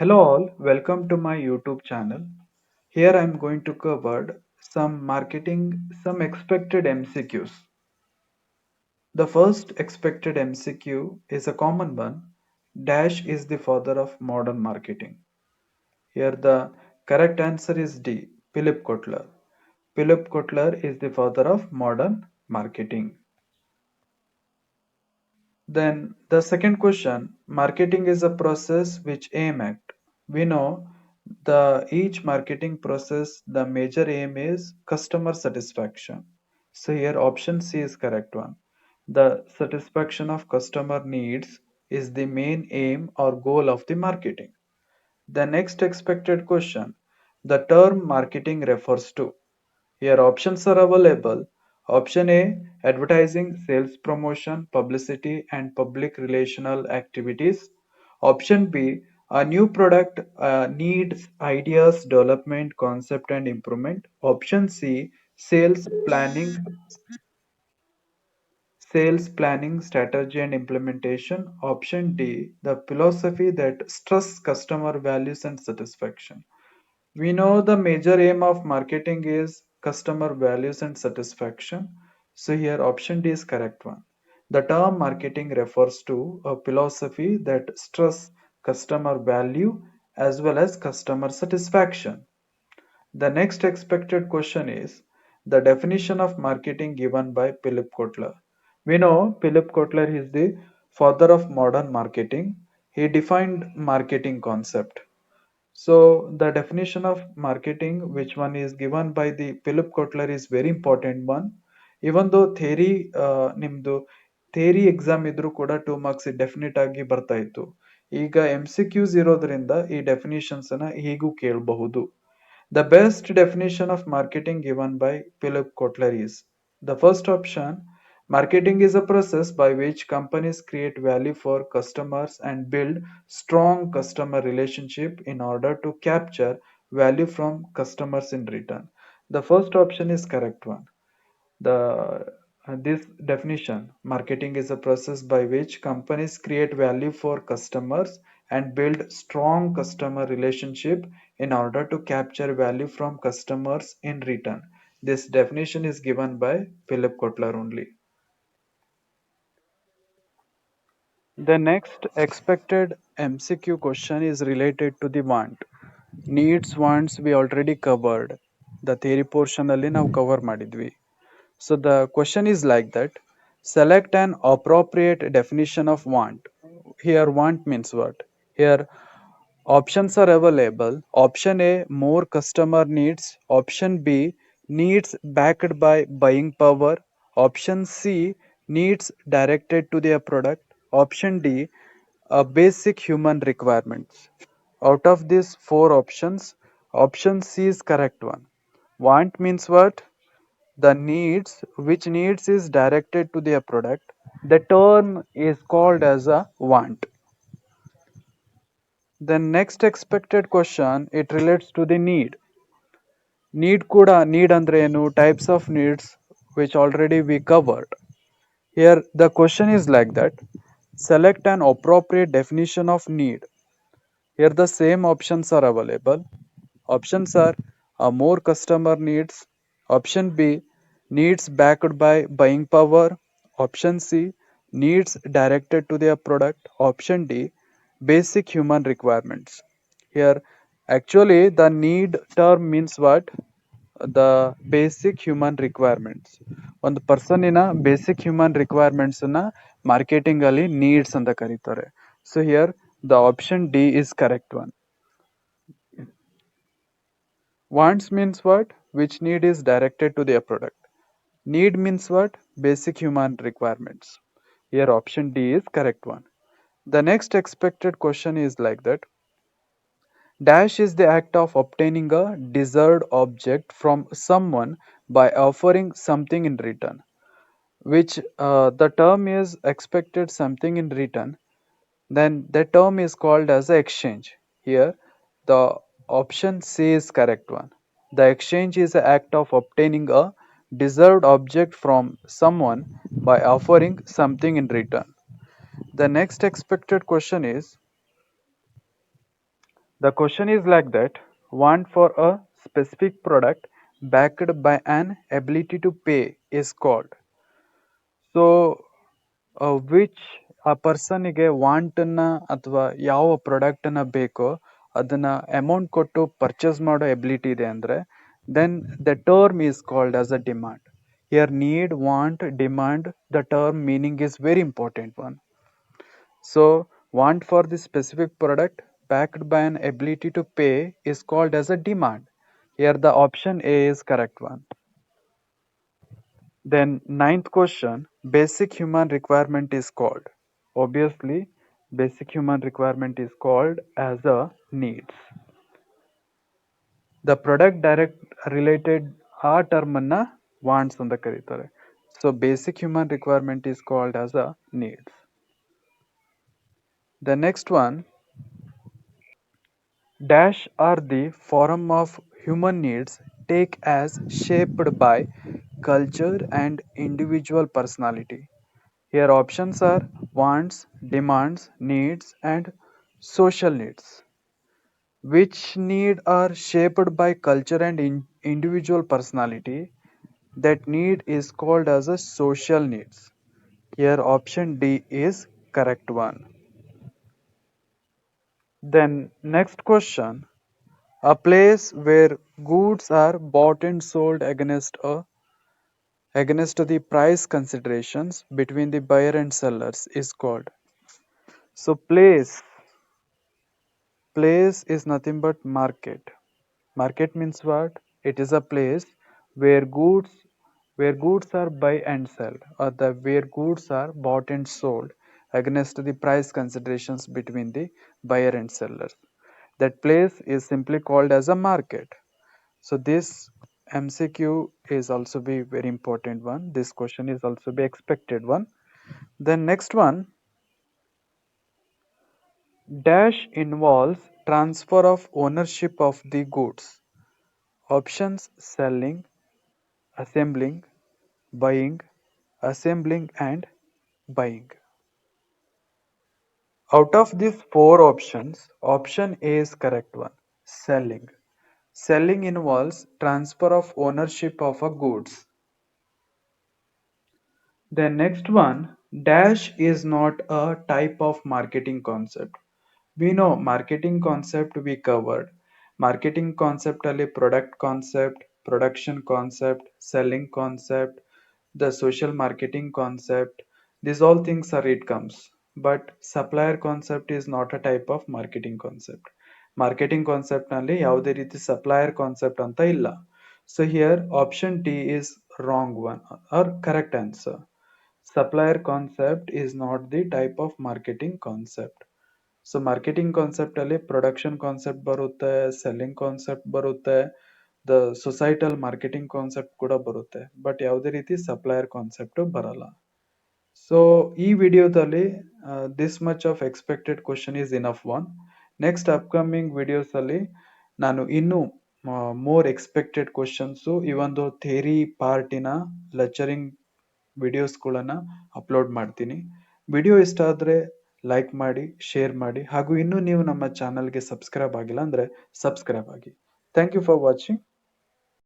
Hello all, welcome to my YouTube channel. Here I am going to cover some expected MCQs. The first expected MCQ is a common one. Dash is the father of modern marketing. Here the correct answer is D. Philip Kotler. Philip Kotler is the father of modern marketing. Then the second question, marketing is a process which aim at. We know the each marketing process, the major aim is customer satisfaction. So here option C is correct one. The satisfaction of customer needs is the main aim or goal of the marketing. The next expected question, the term marketing refers to. Here options are available. Option A, advertising, sales promotion, publicity and public relational activities. Option B, a new product needs ideas, development, concept and improvement. Option C, sales planning, strategy and implementation. Option D, the philosophy that stress customer values and satisfaction. We know the major aim of marketing is customer values and satisfaction. So here option D is correct one. The term marketing refers to a philosophy that stress customer value as well as customer satisfaction. The next expected question is the definition of marketing given by Philip Kotler. We know Philip Kotler is the father of modern marketing. He defined marketing concept. So the definition of marketing, which one is given by the Philip Kotler, is very important one. Even though ನಿಮ್ದು theory exam ಇದ್ರೂ ಕೂಡ 2 marks definite ಆಗಿ ಬರ್ತಾ ಇತ್ತು. ಈಗ MCQs ಇರೋದ್ರಿಂದ ಈ definitions ಅನ್ನ ಹೀಗೂ ಕೇಳಬಹುದು. The best definition of marketing given by Philip Kotler is the first option. Marketing is a process by which companies create value for customers and build strong customer relationship in order to capture value from customers in return. The first option is correct one. This definition, marketing is a process by which companies create value for customers and build strong customer relationship in order to capture value from customers in return. This definition is given by Philip Kotler only. The next expected MCQ question is related to the want. Needs, wants we already covered. The theory portion ಅಲ್ಲಿ ನಾವು cover ಮಾಡಿದ್ವಿ. So the question is like that. Select an appropriate definition of want. Here want means what? Here options are available. Option A, more customer needs. Option B, needs backed by buying power. Option C, needs directed to their product. Option D, basic human requirements. Out of these four options, option C is correct one. Want means what? The needs, which needs is directed to their product. The term is called as a want. The next expected question, it relates to the need. Need andre enu types of needs which already we covered. Here the question is like that. Select an appropriate definition of need. Here the same options are available. Options are more customer needs. Option B, needs backed by buying power. Option C, needs directed to their product. Option D, basic human requirements. Here actually the need term means what? The basic human requirements. ಒಂದು ಪರ್ಸನ್ನಿನ basic human requirements ಅನ್ನ marketing ಅಲ್ಲಿ needs ಅಂತ ಕರೀತಾರೆ. So here the option D is correct one. Wants means what? Which need is directed to their product. Need means what? Basic human requirements. Here option D is correct one. The next expected question is like that. Dash is the act of obtaining a desired object from someone by offering something in return. Which the term is expected something in return, then the term is called as a exchange. Here the option C is correct one. The exchange is the act of obtaining a deserved object from someone by offering something in return. The next expected question is The question is like that: want for a specific product backed by an ability to pay is called. So which ಆ ಪರ್ಸನ್ಗೆ ವಾಂಟನ್ನ ಅಥವಾ ಯಾವ ಪ್ರಾಡಕ್ಟನ್ನ ಬೇಕೋ ಅದನ್ನ amount ಕೊಟ್ಟು purchase ಮಾಡೋ ability ಇದೆ ಅಂದ್ರೆ then the term is called as a demand. Here need, want, demand, the term meaning is very important one. So want for the specific product backed by an ability to pay is called as a demand. Here the option A is correct one. Then ninth question, basic human requirement is called. Obviously, basic human requirement is called as a needs. The product direct related ಆ term ಅನ್ನ wants ಅಂತ ಕರೀತಾರೆ. So basic human requirement is called as a needs. The next one, dash are the form of human needs take as shaped by culture and individual personality. Here options are wants, demands, needs, and social needs. Which need are shaped by culture and individual personality? That need is called as a social needs. Here option D is correct one. Then next question. A place where goods are bought and sold against the price considerations between the buyer and sellers is called. So place is nothing but market. Market means what? It is a place where goods are buy and sell, or where goods are bought and sold against the price considerations between the buyer and sellers. That place is simply called as a market. So this MCQ is also be very important one. This question is also be expected one. Then next one, dash involves transfer of ownership of the goods. Options: selling, assembling, buying, assembling, and buying. Out of these four options, option A is correct one. Selling. Selling involves transfer of ownership of a goods. The next one, dash is not a type of marketing concept. We know marketing concept we covered. Marketing concept ಅಲ್ಲಿ product concept, production concept, selling concept, the social marketing concept. These all things are it comes. But supplier concept is not a type of marketing concept. Marketing concept ನಲ್ಲಿ ಯಾವುದೇ ರೀತಿ supplier concept ಅಂತ ಇಲ್ಲ. So here option D is wrong one or correct answer. Supplier concept is not the type of marketing concept. So marketing concept ಅಲ್ಲಿ production concept ಬರುತ್ತೆ, selling concept ಬರುತ್ತೆ, the societal marketing concept ಕೂಡ ಬರುತ್ತೆ, but ಯಾವುದೇ ರೀತಿ supplier concept ಬರಲ್ಲ. So ಈ ವಿಡಿಯೋದಲ್ಲಿ this much of expected question is enough one. Next upcoming videos ಅಲ್ಲಿ ನಾನು ಇನ್ನೂ ಮೋರ್ ಎಕ್ಸ್ಪೆಕ್ಟೆಡ್ ಕ್ವಶನ್ಸು ಈ ಒಂದು ಥೇರಿ ಪಾರ್ಟಿನ ಲೆಕ್ಚರಿಂಗ್ ವಿಡಿಯೋಸ್ಗಳನ್ನ ಅಪ್ಲೋಡ್ ಮಾಡ್ತೀನಿ. ವಿಡಿಯೋ ಇಷ್ಟ ಆದ್ರೆ ಲೈಕ್ ಮಾಡಿ, ಶೇರ್ ಮಾಡಿ, ಹಾಗೂ ಇನ್ನೂ ನೀವು ನಮ್ಮ ಚಾನಲ್ಗೆ ಸಬ್ಸ್ಕ್ರೈಬ್ ಆಗಿಲ್ಲ ಅಂದ್ರೆ ಸಬ್ಸ್ಕ್ರೈಬ್ ಆಗಿ. Thank you for watching.